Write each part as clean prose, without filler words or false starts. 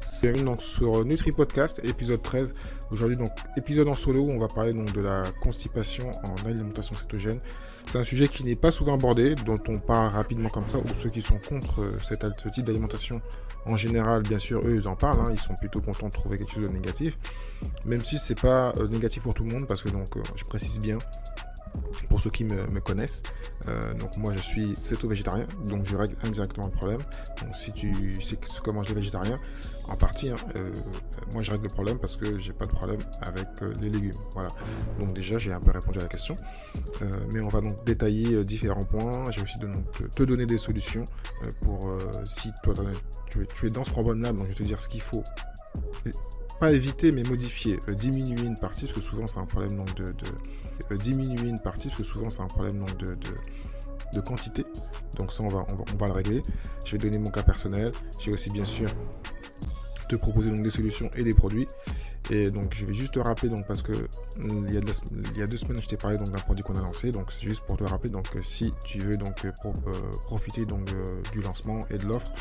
C'est donc sur Nutri Podcast, épisode 13. Aujourd'hui, donc, épisode en solo où on va parler donc de la constipation en alimentation cétogène. C'est un sujet qui n'est pas souvent abordé, dont on parle rapidement comme ça, ou ceux qui sont contre ce type d'alimentation, en général, bien sûr, eux, ils en parlent, hein, ils sont plutôt contents de trouver quelque chose de négatif, même si c'est pas négatif pour tout le monde, parce que donc, je précise bien, pour ceux qui me connaissent, donc moi je suis céto-végétarien, donc je règle indirectement le problème. Donc si tu sais comment je les végétarien, en partie, moi je règle le problème parce que j'ai pas de problème avec les légumes. Voilà. Donc déjà j'ai un peu répondu à la question, mais on va donc détailler différents points. J'ai aussi donc te donner des solutions pour si toi tu es dans ce problème-là, donc je vais te dire ce qu'il faut. Pas éviter mais modifier, diminuer une partie parce que souvent c'est un problème donc diminuer une partie parce que souvent c'est un problème donc de quantité. Donc ça on va le régler. Je vais donner mon cas personnel. J'ai aussi bien sûr te proposer donc des solutions et des produits. Et donc je vais juste te rappeler donc parce que il y a 2 semaines je t'ai parlé donc d'un produit qu'on a lancé. Donc c'est juste pour te rappeler donc si tu veux donc profiter donc du lancement et de l'offre,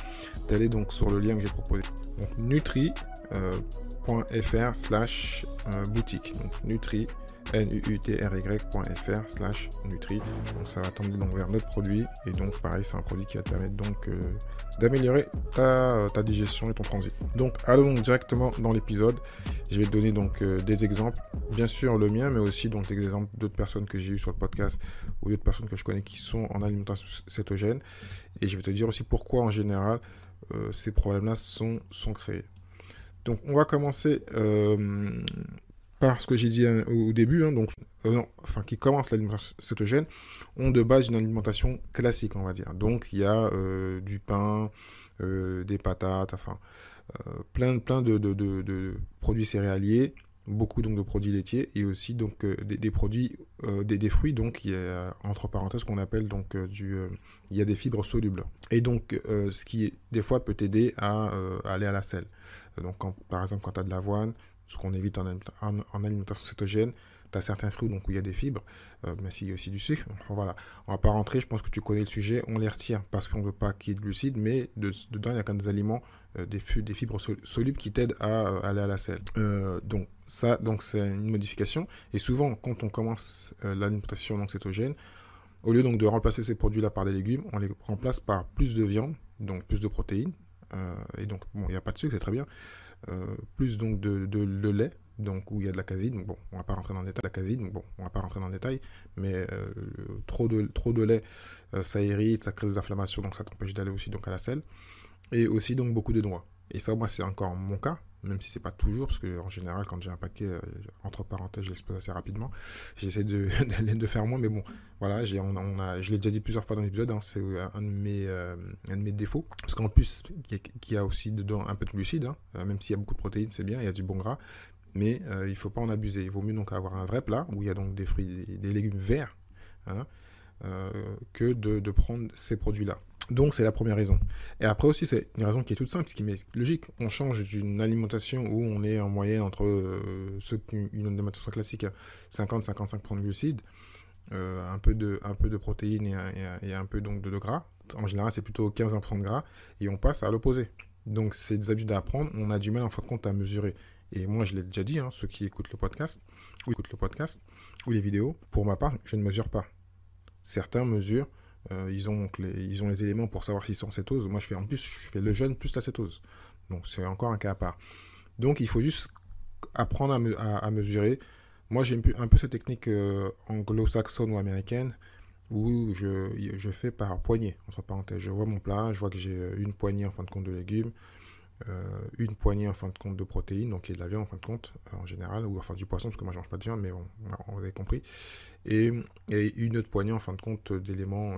d'aller donc sur le lien que j'ai proposé. Donc nutri.fr/boutique. Donc nutri nutry.fr/nutri. Donc ça va t'emmener donc vers notre produit et donc pareil c'est un produit qui va te permettre donc d'améliorer ta digestion et ton transit. Donc allons directement dans l'épisode. Je vais te donner donc des exemples, bien sûr le mien mais aussi donc des exemples d'autres personnes que j'ai eues sur le podcast ou d'autres personnes que je connais qui sont en alimentation cétogène et je vais te dire aussi pourquoi en général ces problèmes-là sont créés. Donc on va commencer par ce que j'ai dit au début, qui commence l'alimentation cétogène, ont de base une alimentation classique, on va dire. Donc il y a du pain, des patates, plein de produits céréaliers, beaucoup donc de produits laitiers et aussi donc des produits, des fruits, donc il y a entre parenthèses qu'on appelle donc il y a des fibres solubles. Et donc ce qui des fois peut t'aider à aller à la selle. Donc par exemple quand tu as de l'avoine, ce qu'on évite en alimentation cétogène, tu as certains fruits donc, où il y a des fibres, mais il y a aussi du sucre. Enfin, voilà. On ne va pas rentrer, je pense que tu connais le sujet, on les retire parce qu'on ne veut pas qu'il y ait de glucides, mais dedans il y a quand même des aliments, des fibres solubles qui t'aident à aller à la selle. Donc c'est une modification. Et souvent, quand on commence l'alimentation donc, cétogène, au lieu donc, de remplacer ces produits-là par des légumes, on les remplace par plus de viande, donc plus de protéines. Et donc, bon, il n'y a pas de sucre, c'est très bien. Plus donc de lait, donc où il y a de la caséine. Donc, bon, on va pas rentrer dans le détail de la caséine. Donc, bon, on va pas rentrer dans le détail, mais trop de lait, ça irrite, ça crée des inflammations, donc ça t'empêche d'aller aussi donc à la selle. Et aussi donc beaucoup de noix. Et ça, moi, c'est encore mon cas, même si c'est pas toujours, parce que en général, quand j'ai un paquet, entre parenthèses, je l'explose assez rapidement. J'essaie de faire moins, mais bon, voilà, je l'ai déjà dit plusieurs fois dans l'épisode, hein, c'est un de mes défauts. Parce qu'en plus, il y a aussi dedans un peu de glucides, hein, même s'il y a beaucoup de protéines, c'est bien, il y a du bon gras, mais il ne faut pas en abuser. Il vaut mieux donc avoir un vrai plat où il y a donc des fruits, des légumes verts, hein, que de prendre ces produits-là. Donc c'est la première raison. Et après aussi c'est une raison qui est toute simple, ce qui est logique. On change d'une alimentation où on est en moyenne entre une alimentation classique 50-55% de glucides, un peu de protéines et un peu donc de gras. En général c'est plutôt 15% de gras et on passe à l'opposé. Donc c'est des habitudes à apprendre, on a du mal en fin de compte à mesurer. Et moi je l'ai déjà dit, hein, ceux qui écoutent le podcast ou les vidéos, pour ma part je ne mesure pas. Certains mesurent. Ils ont les éléments pour savoir s'ils sont en cétose. Moi, je fais le jeûne plus la cétose. Donc, c'est encore un cas à part. Donc, il faut juste apprendre à mesurer. Moi, j'ai un peu cette technique anglo-saxonne ou américaine où je fais par poignée, entre parenthèses. Je vois mon plat, je vois que j'ai une poignée en fin de compte de légumes, une poignée en fin de compte de protéines, donc il y a de la viande en fin de compte, en général, ou enfin du poisson, parce que moi je mange pas de viande, mais bon, on avait compris. Et une autre poignée en fin de compte d'éléments,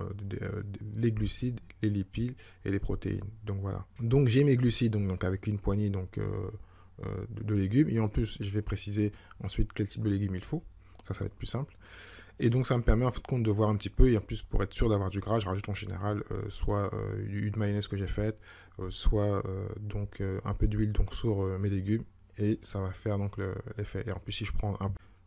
les glucides, les lipides et les protéines. Donc voilà. Donc j'ai mes glucides, donc avec une poignée de légumes, et en plus je vais préciser ensuite quel type de légumes il faut. Ça va être plus simple. Et donc ça me permet en fin de compte de voir un petit peu, et en plus pour être sûr d'avoir du gras, je rajoute en général soit une mayonnaise que j'ai faite, soit un peu d'huile donc sur mes légumes, et ça va faire donc l'effet. Et en plus si je prends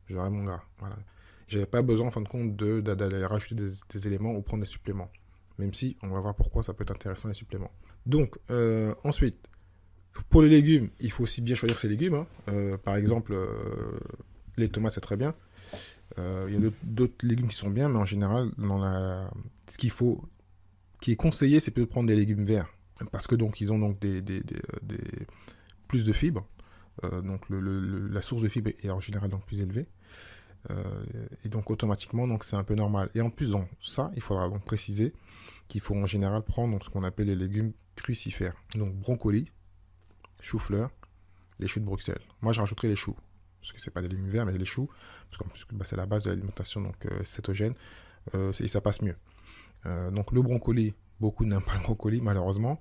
j'aurai mon gras. Voilà. J'avais pas besoin en fin de compte d'aller rajouter des éléments ou prendre des suppléments. Même si on va voir pourquoi ça peut être intéressant les suppléments. Donc ensuite, Pour les légumes, il faut aussi bien choisir ses légumes, hein. Par exemple, les tomates, c'est très bien. Il y a d'autres légumes qui sont bien, mais en général, ce qui est conseillé, c'est plutôt de prendre des légumes verts. Parce que donc, ils ont donc plus de fibres. Donc, la source de fibres est en général donc plus élevée. Et donc, automatiquement, donc c'est un peu normal. Et en plus, dans ça, il faudra donc préciser qu'il faut en général prendre donc, ce qu'on appelle les légumes crucifères. Donc, brocoli, chou-fleur, les choux de Bruxelles. Moi, je rajouterai les choux. Parce que c'est pas des légumes verts, mais les choux. Parce qu'en plus, c'est la base de l'alimentation donc cétogène. Et ça passe mieux. Donc, le brocoli, beaucoup n'aiment pas le brocoli, malheureusement.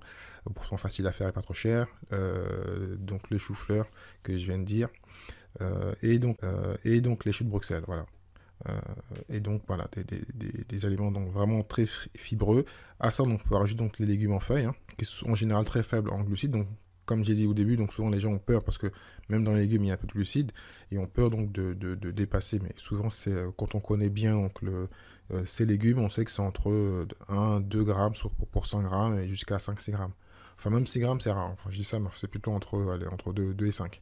Pourtant, facile à faire et pas trop cher. Donc, le chou-fleur que je viens de dire. Et donc les choux de Bruxelles, voilà. Et donc voilà, des aliments donc vraiment très fibreux. À ça, on peut rajouter donc les légumes en feuilles, hein, qui sont en général très faibles en glucides. Donc, comme j'ai dit au début, donc souvent les gens ont peur parce que même dans les légumes il y a un peu de glucides et ont peur donc de dépasser. Mais souvent c'est quand on connaît bien donc ces légumes, on sait que c'est entre 1-2 grammes pour 100 grammes et jusqu'à 5-6 grammes. Enfin même 6 grammes c'est rare. Enfin je dis ça, mais c'est plutôt entre 2 et 5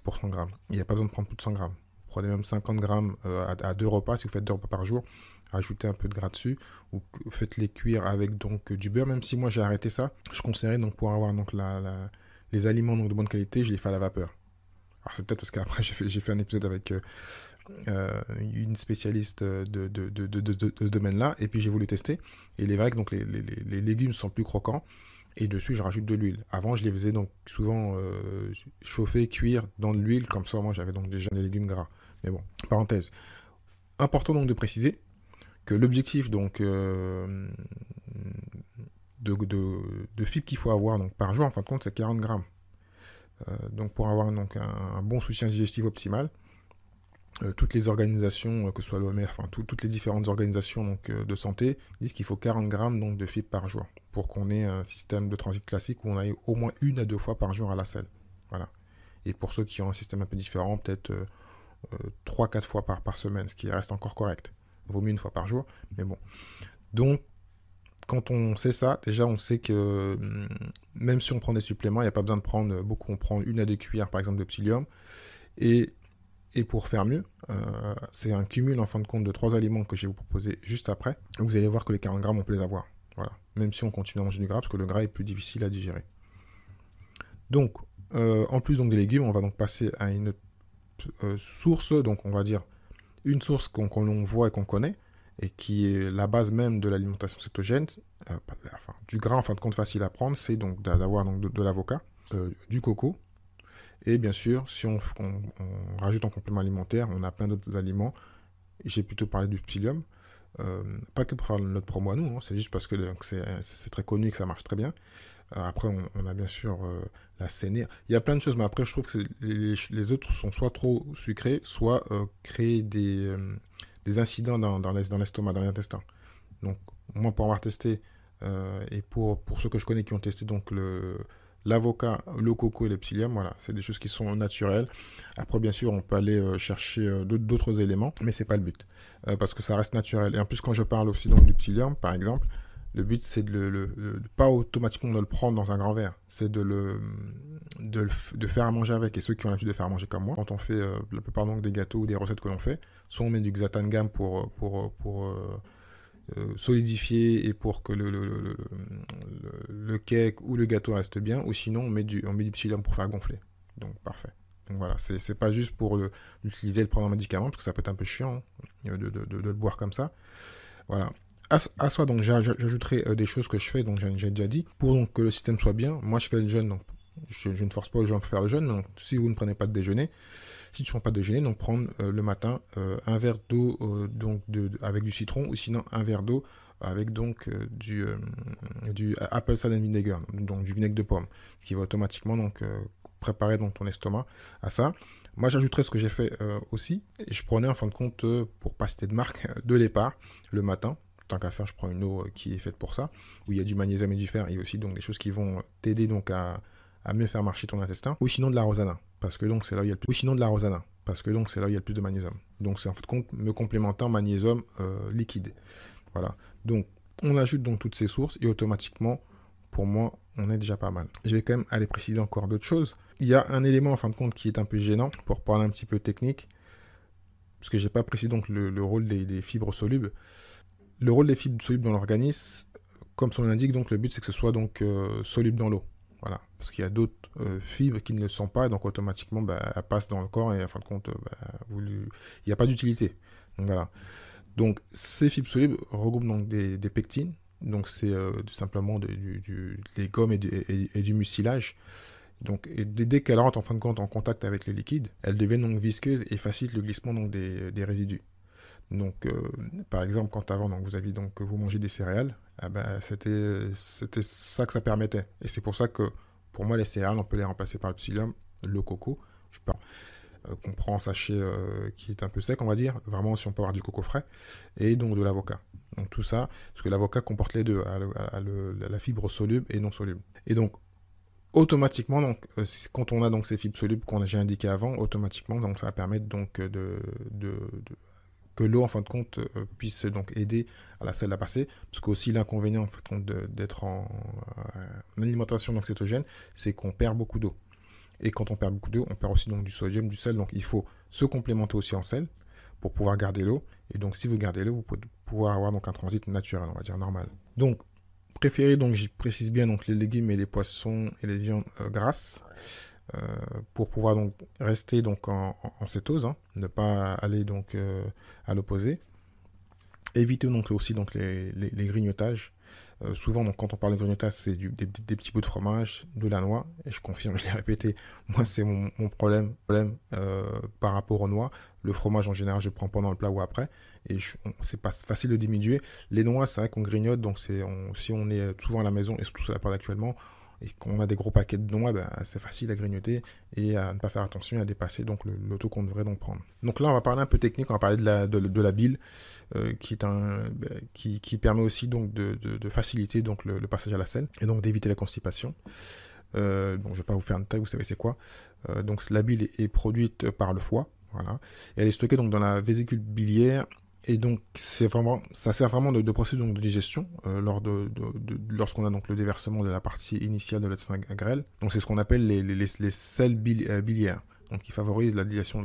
pour 100 grammes. Il n'y a pas besoin de prendre plus de 100 grammes. Prenez même 50 grammes à 2 repas, si vous faites 2 repas par jour, ajoutez un peu de gras dessus, ou faites-les cuire avec donc du beurre, même si moi j'ai arrêté ça, je conseillerais donc pour avoir donc les aliments donc de bonne qualité, je les fais à la vapeur. Alors c'est peut-être parce qu'après j'ai fait un épisode avec une spécialiste de ce domaine-là, et puis j'ai voulu tester, et il est vrai que donc les légumes sont plus croquants, et dessus je rajoute de l'huile. Avant je les faisais donc souvent chauffer, cuire dans de l'huile, comme ça moi j'avais donc déjà des légumes gras. Mais bon, parenthèse. Important donc de préciser que l'objectif donc de fibres qu'il faut avoir donc, par jour, en fin de compte, c'est 40 grammes. Donc pour avoir donc, un bon soutien digestif optimal, toutes les organisations, que ce soit l'OMS, enfin toutes les différentes organisations donc, de santé, disent qu'il faut 40 grammes donc, de fibres par jour pour qu'on ait un système de transit classique où on aille au moins 1 à 2 fois par jour à la selle. Voilà. Et pour ceux qui ont un système un peu différent, peut-être 3-4 fois par semaine, ce qui reste encore correct. Il vaut mieux 1 fois par jour, mais bon. Donc, quand on sait ça, déjà on sait que même si on prend des suppléments, il n'y a pas besoin de prendre beaucoup. On prend 1 à 2 cuillères par exemple de psyllium. Et pour faire mieux, c'est un cumul en fin de compte de 3 aliments que je vais vous proposer juste après. Vous allez voir que les 40 grammes, on peut les avoir. Voilà. Même si on continue à manger du gras, parce que le gras est plus difficile à digérer. Donc, en plus donc, des légumes, on va donc passer à une autre source, donc on va dire une source qu'on voit et qu'on connaît, et qui est la base même de l'alimentation cétogène, du gras en fin de compte facile à prendre, c'est donc d'avoir donc de l'avocat, du coco, et bien sûr, si on rajoute en complément alimentaire, on a plein d'autres aliments. J'ai plutôt parlé du psyllium, pas que pour faire notre promo à nous, hein, c'est juste parce que c'est très connu et que ça marche très bien. Après, on a bien sûr la sénère. Il y a plein de choses, mais après, je trouve que les autres sont soit trop sucrés, soit créer des incidents dans l'estomac, dans l'intestin. Donc, moi, pour avoir testé, et pour ceux que je connais qui ont testé donc l'avocat, le coco et le psyllium, voilà, c'est des choses qui sont naturelles. Après, bien sûr, on peut aller chercher d'autres éléments, mais c'est pas le but, parce que ça reste naturel. Et en plus, quand je parle aussi donc du psyllium, par exemple, le but, c'est de pas automatiquement de le prendre dans un grand verre. C'est de faire à manger avec. Et ceux qui ont l'habitude de faire à manger comme moi, quand on fait la plupart donc, des gâteaux ou des recettes que l'on fait, soit on met du xanthan pour solidifier et pour que le cake ou le gâteau reste bien, ou sinon on met du psyllium pour faire gonfler. Donc parfait. Donc voilà, c'est pas juste pour l'utiliser et le prendre en médicament, parce que ça peut être un peu chiant de le boire comme ça. Voilà. À soi, donc j'ajouterai des choses que je fais, donc j'ai déjà dit, pour donc, que le système soit bien. Moi je fais le jeûne, donc je ne force pas aux gens à faire le jeûne, donc si vous ne prenez pas de déjeuner, si tu ne prends pas de déjeuner, donc prendre le matin un verre d'eau avec du citron, ou sinon un verre d'eau avec donc du apple cider vinegar, donc du vinaigre de pomme, ce qui va automatiquement donc préparer donc ton estomac à ça. Moi j'ajouterais ce que j'ai fait aussi, et je prenais en fin de compte, pour pas citer de marque, de l'épar le matin. Tant qu'à faire, je prends une eau qui est faite pour ça, où il y a du magnésium et du fer, et aussi donc des choses qui vont t'aider donc à mieux faire marcher ton intestin, ou sinon de la rosana, parce que donc c'est là où il y a le plus, ou sinon de la rosana, parce que donc c'est là où il y a le plus de magnésium. Donc c'est en fait compte me complémentant magnésium liquide. Voilà. Donc on ajoute donc toutes ces sources et automatiquement pour moi, on est déjà pas mal. Je vais quand même aller préciser encore d'autres choses. Il y a un élément en fin de compte qui est un peu gênant pour parler un petit peu technique, parce que j'ai pas précisé donc le rôle des fibres solubles. Le rôle des fibres solubles dans l'organisme, comme son nom l'indique, donc le but c'est que ce soit donc soluble dans l'eau. Voilà, parce qu'il y a d'autres fibres qui ne le sont pas, donc automatiquement elles passent dans le corps et en fin de compte il n'y a pas d'utilité. Donc voilà. Donc ces fibres solubles regroupent donc des pectines, donc c'est tout simplement des gommes et du mucilage. Donc dès qu'elles rentrent en fin de compte en contact avec le liquide, elles deviennent donc visqueuses et facilitent le glissement donc des résidus. Donc, par exemple, quand avant donc, vous mangez des céréales, c'était ça que ça permettait. Et c'est pour ça que, pour moi, les céréales, on peut les remplacer par le psyllium, le coco, je sais pas, qu'on prend en sachet qui est un peu sec, on va dire, vraiment si on peut avoir du coco frais, et donc de l'avocat. Donc tout ça, parce que l'avocat comporte les deux, la fibre soluble et non soluble. Et donc, automatiquement, donc, quand on a donc ces fibres solubles qu'on a déjà indiquées avant, automatiquement, donc, ça va permettre donc, que l'eau, en fin de compte, puisse donc aider à la selle à passer. Parce qu'aussi, l'inconvénient en fin de compte, d'être en alimentation donc cétogène, c'est qu'on perd beaucoup d'eau. Et quand on perd beaucoup d'eau, on perd aussi donc du sodium, du sel. Donc il faut se complémenter aussi en sel pour pouvoir garder l'eau. Et donc si vous gardez l'eau, vous pouvez pouvoir avoir donc un transit naturel, on va dire normal. Donc préférez, donc je précise bien, donc les légumes et les poissons et les viandes grasses. Pour pouvoir donc rester donc en cétose, hein, ne pas aller donc à l'opposé. Éviter donc aussi donc les grignotages. Souvent donc quand on parle de grignotage, c'est des petits bouts de fromage, de la noix, et je confirme, je l'ai répété, moi c'est mon problème par rapport aux noix. Le fromage en général je prends pendant le plat ou après, et c'est pas facile de diminuer. Les noix c'est vrai qu'on grignote, donc si on est souvent à la maison, et surtout sur la période actuellement, et qu'on a des gros paquets de noix, c'est facile à grignoter et à ne pas faire attention et à dépasser donc l'auto qu'on devrait donc prendre. Donc là, on va parler un peu technique, on va parler de la bile, qui permet aussi donc de faciliter donc le passage à la selle et donc d'éviter la constipation. Donc je ne vais pas vous faire un détail, vous savez c'est quoi. Donc la bile est produite par le foie, voilà, et elle est stockée donc dans la vésicule biliaire. Et donc, ça sert vraiment de procédure donc de digestion lorsqu'on a donc le déversement de la partie initiale de l'intestin grêle. Donc, c'est ce qu'on appelle les selles biliaires, donc qui favorisent la dilution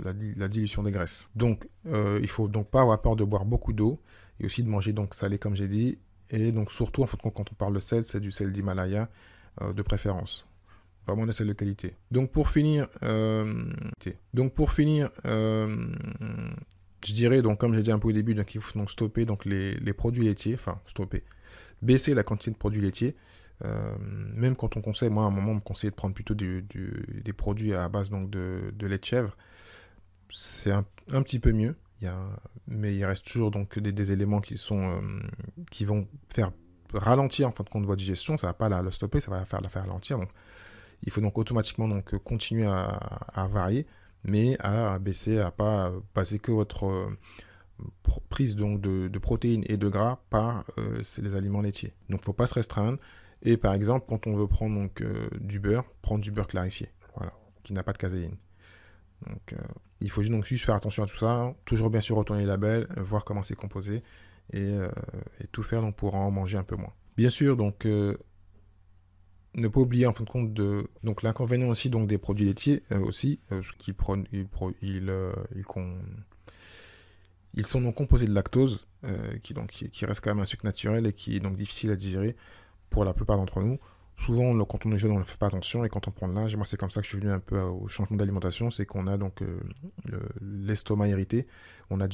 des graisses. Donc, il faut donc pas avoir peur de boire beaucoup d'eau et aussi de manger donc salé comme j'ai dit. Et donc, surtout, en fait, quand on parle de sel, c'est du sel d'Himalaya de préférence. Vraiment des sels de qualité. Donc, pour finir, je dirais, donc, comme j'ai dit un peu au début, donc, il faut donc stopper donc, les produits laitiers, enfin, stopper, baisser la quantité de produits laitiers. Même quand on conseille, moi, à un moment, on me conseillait de prendre plutôt des produits à base donc, de lait de chèvre. C'est un petit peu mieux, mais il reste toujours donc, des éléments qui vont faire ralentir en fin de compte votre digestion. Ça ne va pas la stopper, ça va la faire ralentir. Donc, il faut donc automatiquement donc, continuer à varier, mais à baisser, à pas baser que votre prise donc de protéines et de gras par les aliments laitiers. Donc il ne faut pas se restreindre. Et par exemple, quand on veut prendre donc, du beurre, prendre du beurre clarifié, voilà, qui n'a pas de caséine. Donc il faut juste faire attention à tout ça, toujours bien sûr retourner les labels, voir comment c'est composé et tout faire donc, pour en manger un peu moins. Bien sûr, donc ne pas oublier en fin de compte donc l'inconvénient aussi donc des produits laitiers aussi, ils sont donc composés de lactose qui reste quand même un sucre naturel et qui est donc difficile à digérer pour la plupart d'entre nous. Souvent quand on est jeune on ne fait pas attention et quand on prend de l'âge, moi c'est comme ça que je suis venu un peu au changement d'alimentation, c'est qu'on a donc l'estomac irrité, on a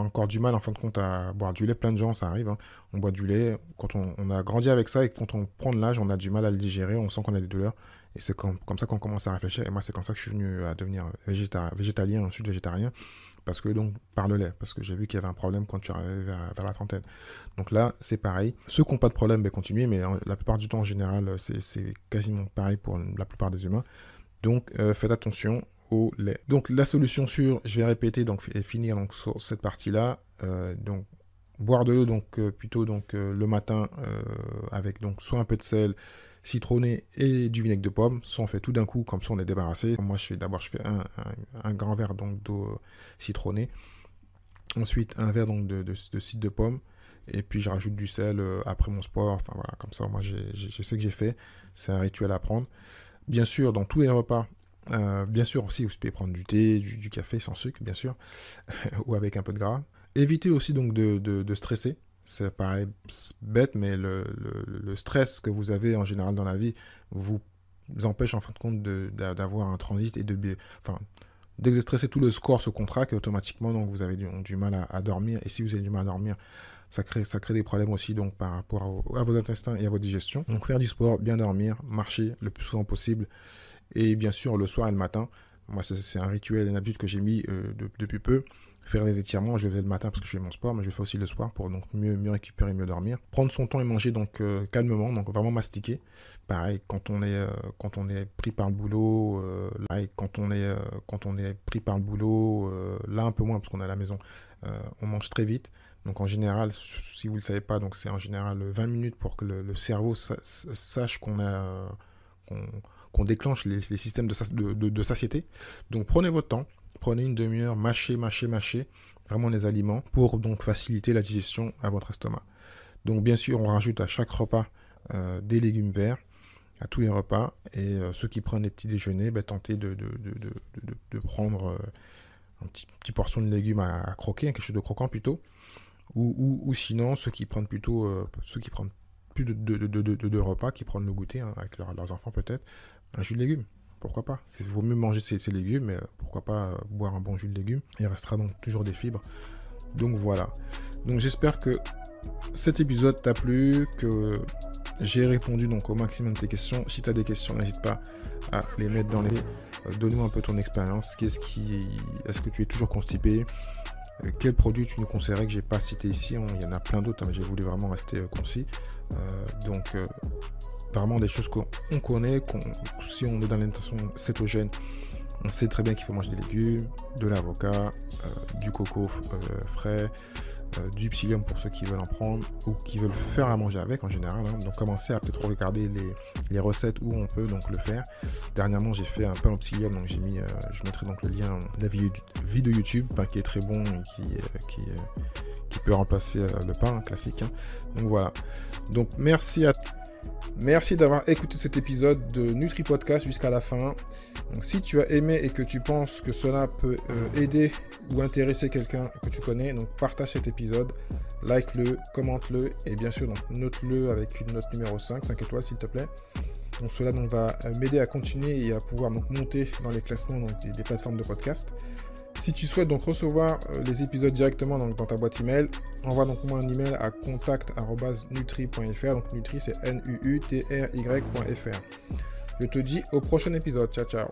encore du mal en fin de compte à boire du lait. Plein de gens, ça arrive, hein. On boit du lait, quand on a grandi avec ça et quand on prend de l'âge, on a du mal à le digérer, on sent qu'on a des douleurs. Et c'est comme ça qu'on commence à réfléchir. Et moi, c'est comme ça que je suis venu à devenir végétalien, ensuite végétarien, parce que donc par le lait, parce que j'ai vu qu'il y avait un problème quand je suis arrivé vers la trentaine. Donc là, c'est pareil. Ceux qui n'ont pas de problème, continuez, mais la plupart du temps, en général, c'est quasiment pareil pour la plupart des humains. Donc, faites attention au lait. Donc la solution je vais répéter donc et finir donc sur cette partie-là. Donc boire de l'eau donc plutôt donc le matin avec donc soit un peu de sel citronné et du vinaigre de pomme. Soit on fait tout d'un coup, comme ça on est débarrassé. Moi je fais un grand verre donc d'eau citronnée. Ensuite un verre donc de cidre de pomme Et puis je rajoute du sel après mon sport. Enfin voilà, comme ça, moi je sais que j'ai fait. C'est un rituel à prendre. Bien sûr, dans tous les repas, bien sûr aussi, vous pouvez prendre du thé, du café sans sucre, bien sûr, ou avec un peu de gras. Évitez aussi donc de stresser. Ça paraît bête, mais le stress que vous avez en général dans la vie vous empêche en fin de compte d'avoir un transit et enfin, dès que vous stressez, tout le score se contracte et automatiquement donc vous avez du mal à dormir. Et si vous avez du mal à dormir, ça crée des problèmes aussi donc par rapport à vos intestins et à votre digestion. Donc faire du sport, bien dormir, marcher le plus souvent possible et bien sûr le soir et le matin. Moi c'est un rituel, une habitude que j'ai mis depuis peu. Faire des étirements, je le fais le matin parce que je fais mon sport, mais je le fais aussi le soir pour donc mieux récupérer, mieux dormir. Prendre son temps et manger donc calmement, donc vraiment mastiquer. Pareil, quand on est pris par le boulot, quand on est pris par le boulot, là un peu moins parce qu'on est à la maison, on mange très vite. Donc en général, si vous ne le savez pas, donc c'est en général 20 minutes pour que le cerveau sache qu'on déclenche les systèmes de satiété. Donc prenez votre temps. Prenez une demi-heure, mâchez vraiment les aliments pour donc faciliter la digestion à votre estomac. Donc bien sûr, on rajoute à chaque repas des légumes verts, à tous les repas. Et ceux qui prennent les petits déjeuners, tentez de prendre une petite portion de légumes à croquer, quelque chose de croquant plutôt. Ou sinon, ceux qui prennent plus de repas, qui prennent le goûter avec leurs enfants peut-être, un jus de légumes. Pourquoi pas? Il vaut mieux manger ces légumes, mais pourquoi pas boire un bon jus de légumes. Il restera donc toujours des fibres. Donc voilà. Donc j'espère que cet épisode t'a plu, que j'ai répondu donc au maximum de tes questions. Si tu as des questions, n'hésite pas à les mettre dans les... Donne-nous un peu ton expérience. Est-ce que tu es toujours constipé? Quel produit tu nous conseillerais que j'ai pas cité ici? Il y en a plein d'autres, mais j'ai voulu vraiment rester concis. Vraiment des choses qu'on connaît, si on est dans l'alimentation cétogène, on sait très bien qu'il faut manger des légumes, de l'avocat, du coco frais, du psyllium pour ceux qui veulent en prendre ou qui veulent faire à manger avec en général. Donc commencez à peut-être regarder les recettes où on peut donc le faire. Dernièrement j'ai fait un pain au psyllium, donc je mettrai donc le lien de la vidéo YouTube, pain qui est très bon et qui peut remplacer le pain classique. Donc voilà. Donc Merci d'avoir écouté cet épisode de Nutri Podcast jusqu'à la fin. Donc, si tu as aimé et que tu penses que cela peut aider ou intéresser quelqu'un que tu connais, donc partage cet épisode, like-le, commente-le et bien sûr donc, note-le avec une note numéro 5 étoiles s'il te plaît. Donc cela donc, va m'aider à continuer et à pouvoir donc, monter dans les classements donc, des plateformes de podcast. Si tu souhaites donc recevoir les épisodes directement dans ta boîte email, envoie donc moi un email à contact@nutri.fr. Donc Nutri c'est NUUTRY.fr. Je te dis au prochain épisode. Ciao ciao.